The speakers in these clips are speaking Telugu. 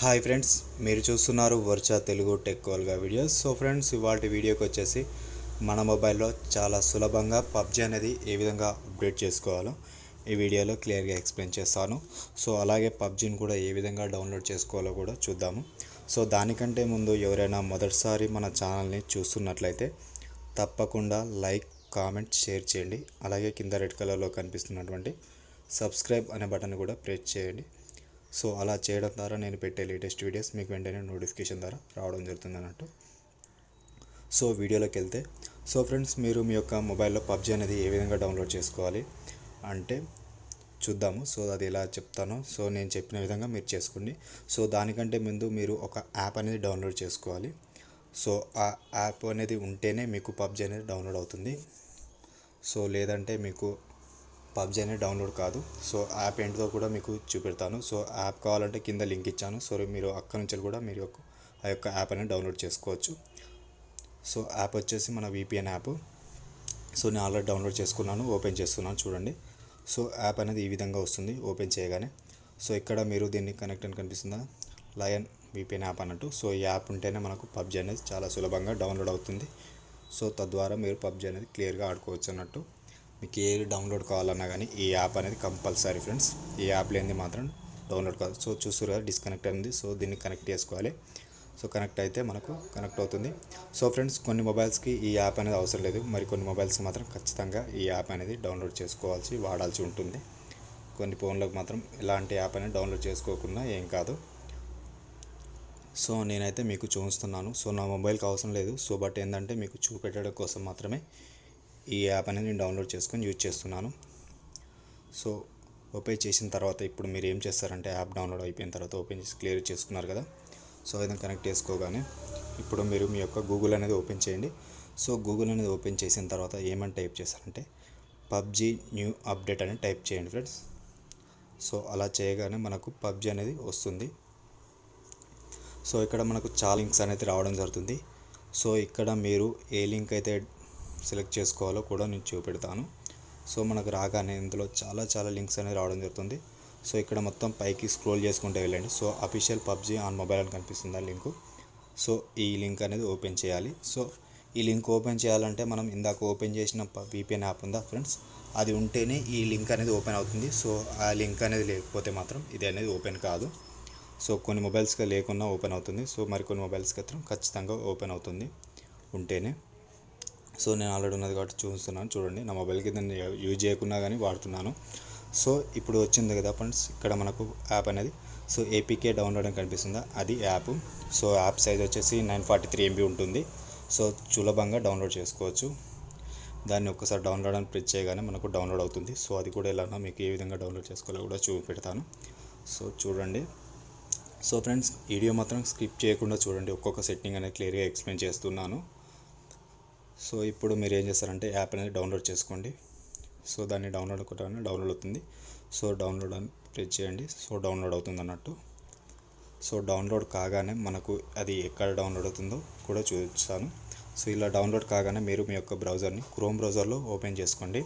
హాయ్ ఫ్రెండ్స్, మీరు చూస్తున్నారు వర్చా తెలుగు టెక్ కాల్గా వీడియోస్. సో ఫ్రెండ్స్, ఇవాళ వీడియోకి వచ్చేసి మన మొబైల్లో చాలా సులభంగా పబ్జీ అనేది ఏ విధంగా అప్డేట్ చేసుకోవాలో ఈ వీడియోలో క్లియర్గా ఎక్స్ప్లెయిన్ చేస్తాను. సో అలాగే పబ్జీని కూడా ఏ విధంగా డౌన్లోడ్ చేసుకోవాలో కూడా చూద్దాము. సో దానికంటే ముందు ఎవరైనా మొదటిసారి మన ఛానల్ని చూస్తున్నట్లయితే తప్పకుండా లైక్, కామెంట్, షేర్ చేయండి. అలాగే కింద రెడ్ కలర్లో కనిపిస్తున్నటువంటి సబ్స్క్రైబ్ అనే బటన్ కూడా ప్రెస్ చేయండి. సో అలా చేయడం ద్వారా నేను పెట్టే లేటెస్ట్ వీడియోస్ మీకు వెంటనే నోటిఫికేషన్ ద్వారా రావడం జరుగుతుంది అన్నట్టు. సో వీడియోలోకి వెళ్తే, సో ఫ్రెండ్స్, మీరు మీ యొక్క మొబైల్లో పబ్జీ అనేది ఏ విధంగా డౌన్లోడ్ చేసుకోవాలి అంటే చూద్దాము. సో అది ఎలా చెప్తానో సో నేను చెప్పిన విధంగా మీరు చేసుకోండి. సో దానికంటే ముందు మీరు ఒక యాప్ అనేది డౌన్లోడ్ చేసుకోవాలి. సో ఆ యాప్ అనేది ఉంటేనే మీకు పబ్జీ అనేది డౌన్లోడ్ అవుతుంది. సో లేదంటే మీకు పబ్జీ అనేది డౌన్లోడ్ కాదు. సో యాప్ ఏంటిదో కూడా మీకు చూపెడతాను. సో యాప్ కావాలంటే కింద లింక్ ఇచ్చాను. సో మీరు అక్కడి నుంచి కూడా మీరు ఆ యొక్క యాప్ అనేది డౌన్లోడ్ చేసుకోవచ్చు. సో యాప్ వచ్చేసి మన VPN యాప్. సో నేను ఆల్రెడీ డౌన్లోడ్ చేసుకున్నాను, ఓపెన్ చేస్తున్నాను చూడండి. సో యాప్ అనేది ఈ విధంగా వస్తుంది ఓపెన్ చేయగానే. సో ఇక్కడ మీరు దీన్ని కనెక్ట్ అని కనిపిస్తుందా, లయన్ VPN యాప్ అన్నట్టు. సో ఈ యాప్ ఉంటేనే మనకు పబ్జీ అనేది చాలా సులభంగా డౌన్లోడ్ అవుతుంది. సో తద్వారా మీరు పబ్జీ అనేది క్లియర్గా ఆడుకోవచ్చు అన్నట్టు. మీకు ఏది డౌన్లోడ్ కావాలన్నా కానీ ఈ యాప్ అనేది కంపల్సరీ ఫ్రెండ్స్. ఈ యాప్ లేనిది మాత్రం డౌన్లోడ్ కాదు. సో చూస్తారు కదా, డిస్కనెక్ట్ అయింది. సో దీన్ని కనెక్ట్ చేసుకోవాలి. సో కనెక్ట్ అయితే మనకు కనెక్ట్ అవుతుంది. సో ఫ్రెండ్స్, కొన్ని మొబైల్స్కి ఈ యాప్ అనేది అవసరం లేదు. మరి కొన్ని మొబైల్స్కి మాత్రం ఖచ్చితంగా ఈ యాప్ అనేది డౌన్లోడ్ చేసుకోవాల్సి వాడాల్సి ఉంటుంది. కొన్ని ఫోన్లకు మాత్రం ఇలాంటి యాప్ అనేది డౌన్లోడ్ చేసుకోకుండా ఏం కాదు. సో నేనైతే మీకు చూపిస్తున్నాను. సో నా మొబైల్కి అవసరం లేదు. సో బట్ ఏంటంటే మీకు చూపెట్టడం కోసం మాత్రమే ఈ యాప్ అనేది నేను డౌన్లోడ్ చేసుకొని యూజ్ చేస్తున్నాను. సో ఓపెన్ చేసిన తర్వాత ఇప్పుడు మీరు ఏం చేస్తారంటే యాప్ డౌన్లోడ్ అయిపోయిన తర్వాత ఓపెన్ చేసి క్లియర్ చేసుకున్నారు కదా. సో ఏదైనా కనెక్ట్ చేసుకోగానే ఇప్పుడు మీరు మీ యొక్క గూగుల్ అనేది ఓపెన్ చేయండి. సో గూగుల్ అనేది ఓపెన్ చేసిన తర్వాత ఏమని టైప్ చేస్తారంటే పబ్జీ న్యూ అప్డేట్ అని టైప్ చేయండి ఫ్రెండ్స్. సో అలా చేయగానే మనకు పబ్జీ అనేది వస్తుంది. సో ఇక్కడ మనకు చాలా లింక్స్ అనేది రావడం జరుగుతుంది. సో ఇక్కడ మీరు ఏ లింక్ అయితే సెలెక్ట్ చేసుకోవాలో కూడా నేను చూపెడతాను. సో మనకు రాగానే ఇందులో చాలా లింక్స్ అనేది రావడం జరుగుతుంది. సో ఇక్కడ మొత్తం పైకి స్క్రోల్ చేసుకుంటూ వెళ్ళండి. So official PUBG on mobile అని కనిపిస్తుంది ఆ లింకు. సో ఈ లింక్ అనేది ఓపెన్ చేయాలి. సో ఈ లింక్ ఓపెన్ చేయాలంటే మనం ఇందాక ఓపెన్ చేసిన VPN యాప్ ఉందా ఫ్రెండ్స్, అది ఉంటేనే ఈ లింక్ అనేది ఓపెన్ అవుతుంది. సో ఆ లింక్ అనేది లేకపోతే మాత్రం ఇది అనేది ఓపెన్ కాదు. సో కొన్ని మొబైల్స్కి లేకుండా ఓపెన్ అవుతుంది. సో మరికొన్ని మొబైల్స్కి మాత్రం ఖచ్చితంగా ఓపెన్ అవుతుంది ఉంటేనే. సో నేను ఆల్రెడీ ఉన్నది కాబట్టి చూస్తున్నాను చూడండి. నా మొబైల్కి దాన్ని యూజ్ చేయకుండా కానీ వాడుతున్నాను. సో ఇప్పుడు వచ్చింది కదా ఫ్రెండ్స్, ఇక్కడ మనకు యాప్ అనేది సో APK డౌన్లోడ్ అని కనిపిస్తుందా, అది యాప్. సో యాప్ సైజ్ వచ్చేసి 943 MB ఉంటుంది. సో సులభంగా డౌన్లోడ్ చేసుకోవచ్చు. దాన్ని ఒక్కసారి డౌన్లోడ్ అని ప్రెస్ చేయగానే మనకు డౌన్లోడ్ అవుతుంది. సో అది కూడా ఎలా మీకు ఏ విధంగా డౌన్లోడ్ చేసుకోవాలో కూడా చూపెడతాను. సో చూడండి. సో ఫ్రెండ్స్, వీడియో మాత్రం స్కిప్ చేయకుండా చూడండి. ఒక్కొక్క సెట్టింగ్ అనేది క్లియర్గా ఎక్స్ప్లెయిన్ చేస్తున్నాను. సో ఇప్పుడు మీరు ఏం చేస్తారంటే యాప్ అనేది డౌన్లోడ్ చేసుకోండి. సో దాన్ని డౌన్లోడ్ కొట్టాలని డౌన్లోడ్ అవుతుంది. సో డౌన్లోడ్ అని ప్రెస్ చేయండి. సో డౌన్లోడ్ అవుతుంది అన్నట్టు. సో డౌన్లోడ్ కాగానే మనకు అది ఎక్కడ డౌన్లోడ్ అవుతుందో కూడా చూపిస్తాను. సో ఇలా డౌన్లోడ్ కాగానే మీరు మీ యొక్క బ్రౌజర్ని క్రోమ్ బ్రౌజర్లో ఓపెన్ చేసుకోండి.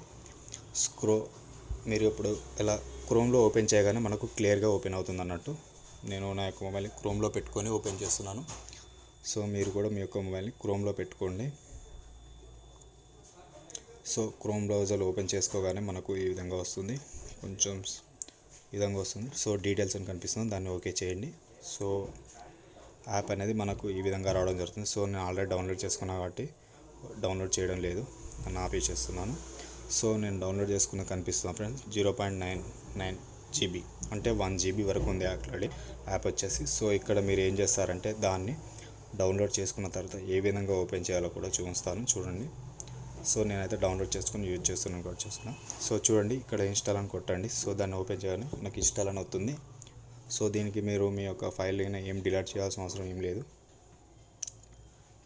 మీరు ఇప్పుడు ఇలా క్రోమ్లో ఓపెన్ చేయగానే మనకు క్లియర్గా ఓపెన్ అవుతుంది అన్నట్టు. నేను నా యొక్క మొబైల్ని క్రోమ్లో పెట్టుకొని ఓపెన్ చేస్తున్నాను. సో మీరు కూడా మీ యొక్క మొబైల్ని క్రోమ్లో పెట్టుకోండి. సో క్రోమ్ బ్రౌజర్ ఓపెన్ చేసుకోగానే మనకు ఈ విధంగా వస్తుంది. కొంచెం ఈ విధంగా వస్తుంది. సో డీటెయిల్స్ అని కనిపిస్తుంది, దాన్ని ఓకే చేయండి. సో యాప్ అనేది మనకు ఈ విధంగా రావడం జరుగుతుంది. సో నేను ఆల్రెడీ డౌన్లోడ్ చేసుకున్నా కాబట్టి డౌన్లోడ్ చేయడం లేదు, నన్ను ఆపే చేస్తున్నాను. సో నేను డౌన్లోడ్ చేసుకున్న కనిపిస్తుంది ఫ్రెండ్స్. 0.99 GB అంటే 1 GB వరకు ఉంది ఆల్రెడీ యాప్ వచ్చేసి. సో ఇక్కడ మీరు ఏం చేస్తారంటే దాన్ని డౌన్లోడ్ చేసుకున్న తర్వాత ఏ విధంగా ఓపెన్ చేయాలో కూడా చూపిస్తాను చూడండి. సో నేనైతే డౌన్లోడ్ చేసుకుని యూజ్ చేస్తున్నాను. సో చూడండి, ఇక్కడ ఇన్స్టాల్ అని కొట్టండి. సో దాన్ని ఓపెన్ చేయగానే నాకు ఇన్స్టాల్ అని అవుతుంది. సో దీనికి మీరు మీ యొక్క ఫైల్ అయినా ఏం డిలీట్ చేయాల్సిన అవసరం ఏం లేదు.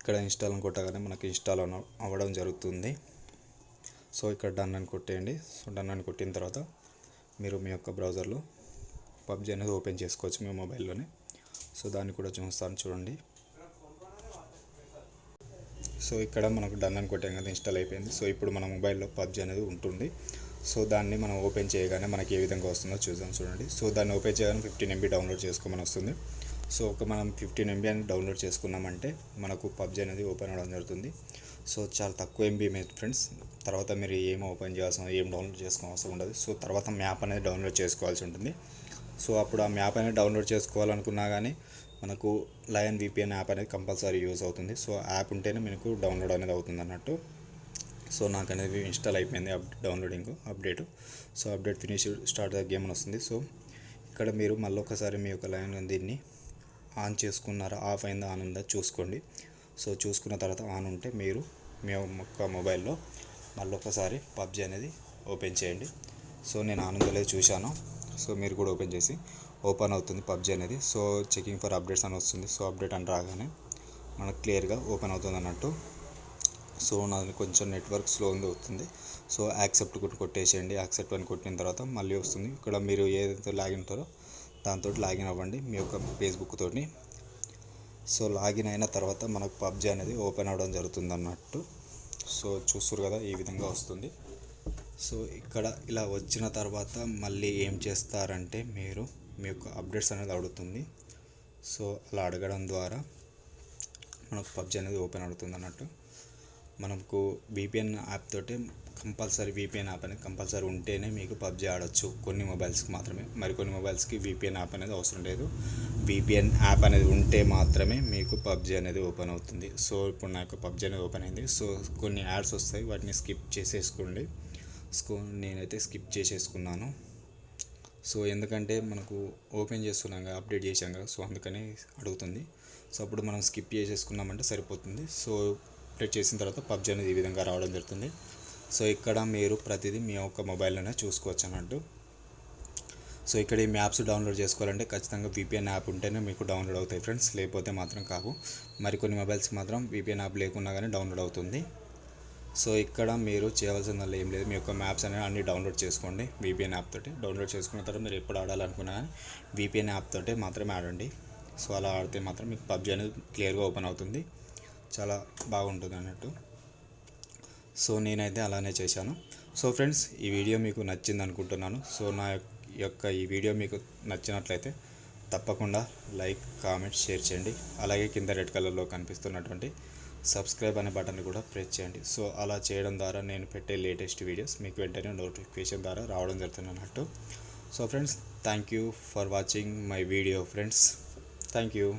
ఇక్కడ ఇన్స్టాల్ అని కొట్టగానే మనకి ఇన్స్టాల్ అవ్వడం జరుగుతుంది. సో ఇక్కడ డన్ అని కొట్టేయండి. సో డన్ అని కొట్టిన తర్వాత మీరు మీ యొక్క బ్రౌజర్లో పబ్జీ అనేది ఓపెన్ చేసుకోవచ్చు మీ మొబైల్లోనే. సో దాన్ని కూడా చూస్తాను చూడండి. సో ఇక్కడ మనకు డన్ అని కొట్టాం కదా, ఇన్స్టాల్ అయిపోయింది. సో ఇప్పుడు మన మొబైల్లో పబ్జీ అనేది ఉంటుంది. సో దాన్ని మనం ఓపెన్ చేయగానే మనకి ఏ విధంగా వస్తుందో చూద్దాం చూడండి. సో దాన్ని ఓపెన్ చేయగానే 15 MB డౌన్లోడ్ చేసుకోమని వస్తుంది. సో మనం 15 MB అని డౌన్లోడ్ చేసుకున్నామంటే మనకు పబ్జీ అనేది ఓపెన్ అవ్వడం జరుగుతుంది. సో చాలా తక్కువ MB ఫ్రెండ్స్. తర్వాత మీరు ఏం ఓపెన్ చేయాల్సిన ఏం డౌన్లోడ్ చేసుకోవాల్సిన అవసరం ఉండదు. సో తర్వాత మ్యాప్ అనేది డౌన్లోడ్ చేసుకోవాల్సి ఉంటుంది. సో అప్పుడు ఆ మ్యాప్ అనేది డౌన్లోడ్ చేసుకోవాలనుకున్నా కానీ మనకు లయన్ VPN యాప్ అనేది కంపల్సరీ యూజ్ అవుతుంది. సో యాప్ ఉంటేనే మీకు డౌన్లోడ్ అనేది అవుతుంది అన్నట్టు. సో నాకు అనేది ఇన్స్టాల్ అయిపోయింది downloading update. So update finish start the game అని వస్తుంది. సో ఇక్కడ మీరు మళ్ళీ ఒకసారి మీ యొక్క లైన్ దీన్ని ఆన్ చేసుకున్నారా, ఆఫ్ అయిందా, ఆన్ ఉందా చూసుకోండి. సో చూసుకున్న తర్వాత ఆన్ ఉంటే మీరు మీ యొక్క మొబైల్లో మళ్ళీ ఒకసారి పబ్జీ అనేది ఓపెన్ చేయండి. సో నేను ఆన్ ఉందో లేదో చూశాను. సో మీరు కూడా ఓపెన్ చేసి ఓపెన్ అవుతుంది పబ్జీ అనేది. సో చెకింగ్ ఫర్ అప్డేట్స్ అని వస్తుంది. సో అప్డేట్ అని రాగానే మనకు క్లియర్గా ఓపెన్ అవుతుంది అన్నట్టు. సో నాది కొంచెం నెట్వర్క్ స్లో అవుతుంది. సో యాక్సెప్ట్ కొట్టేసేయండి. యాక్సెప్ట్ అని కొట్టిన తర్వాత మళ్ళీ వస్తుంది. ఇక్కడ మీరు ఏదైతే లాగిన్ అవుతారో దాంతో లాగిన్ అవ్వండి మీ యొక్క ఫేస్బుక్ తోటి. సో లాగిన్ అయిన తర్వాత మనకు పబ్జీ అనేది ఓపెన్ అవ్వడం జరుగుతుంది అన్నట్టు. సో చూస్తారు కదా ఈ విధంగా వస్తుంది. సో ఇక్కడ ఇలా వచ్చిన తర్వాత మళ్ళీ ఏం చేస్తారంటే మీరు మీ యొక్క అప్డేట్స్ అనేది అడుగుతుంది. సో అలా అడగడం ద్వారా మనకు పబ్జీ అనేది ఓపెన్ అవుతుంది అన్నట్టు. మనకు VPN యాప్ తోటి కంపల్సరీ VPN యాప్ అనేది కంపల్సరీ ఉంటేనే మీకు పబ్జీ ఆడొచ్చు. కొన్ని మొబైల్స్కి మాత్రమే, మరికొన్ని మొబైల్స్కి VPN యాప్ అనేది అవసరం లేదు. VPN యాప్ అనేది ఉంటే మాత్రమే మీకు పబ్జీ అనేది ఓపెన్ అవుతుంది. సో ఇప్పుడు నాకు పబ్జీ అనేది ఓపెన్ అయింది. సో కొన్ని యాడ్స్ వస్తాయి, వాటిని స్కిప్ చేసేసుకోండి. నేనైతే స్కిప్ చేసేసుకున్నాను. సో ఎందుకంటే మనకు ఓపెన్ చేస్తున్నాం కదా, అప్డేట్ చేసాం కదా, సో అందుకని అడుగుతుంది. సో అప్పుడు మనం స్కిప్ చేసేసుకున్నామంటే సరిపోతుంది. సో అప్డేట్ చేసిన తర్వాత పబ్జీ అనేది ఈ విధంగా రావడం జరుగుతుంది. సో ఇక్కడ మీరు ప్రతిదీ మీ యొక్క మొబైల్లోనే చూసుకోవచ్చు అన్నట్టు. సో ఇక్కడ ఈ మ్యాప్స్ డౌన్లోడ్ చేసుకోవాలంటే ఖచ్చితంగా VPN యాప్ ఉంటేనే మీకు డౌన్లోడ్ అవుతాయి ఫ్రెండ్స్, లేకపోతే మాత్రం కావు. మరికొన్ని మొబైల్స్కి మాత్రం VPN యాప్ లేకున్నా కానీ డౌన్లోడ్ అవుతుంది. సో ఇక్కడ మీరు చేయవలసిందల్లా ఏం లేదు, మీ యొక్క మ్యాప్స్ అనేవి అన్నీ డౌన్లోడ్ చేసుకోండి VPN యాప్ తోటి. డౌన్లోడ్ చేసుకున్న తర్వాత మీరు ఎప్పుడు ఆడాలనుకున్నా కానీ VPN యాప్ తోటి మాత్రమే ఆడండి. సో అలా ఆడితే మాత్రం మీకు పబ్జీ అనేది క్లియర్గా ఓపెన్ అవుతుంది, చాలా బాగుంటుంది అన్నట్టు. సో నేనైతే అలానే చేశాను. సో ఫ్రెండ్స్ ఈ వీడియో మీకు నచ్చింది అనుకుంటున్నాను. సో నా యొక్క ఈ వీడియో మీకు నచ్చినట్లయితే తప్పకుండా లైక్, కామెంట్, షేర్ చేయండి. అలాగే కింద రెడ్ కలర్లో కనిపిస్తున్నటువంటి సబ్స్క్రైబ్ అనే బటన్ని కూడా ప్రెస్ చేయండి. సో అలా చేయడం ద్వారా నేను పెట్టే లేటెస్ట్ వీడియోస్ మీకు వెంటనే నోటిఫికేషన్ ద్వారా రావడం జరుగుతుంది అన్నట్టు. So friends thank you for watching my video friends. Thank you.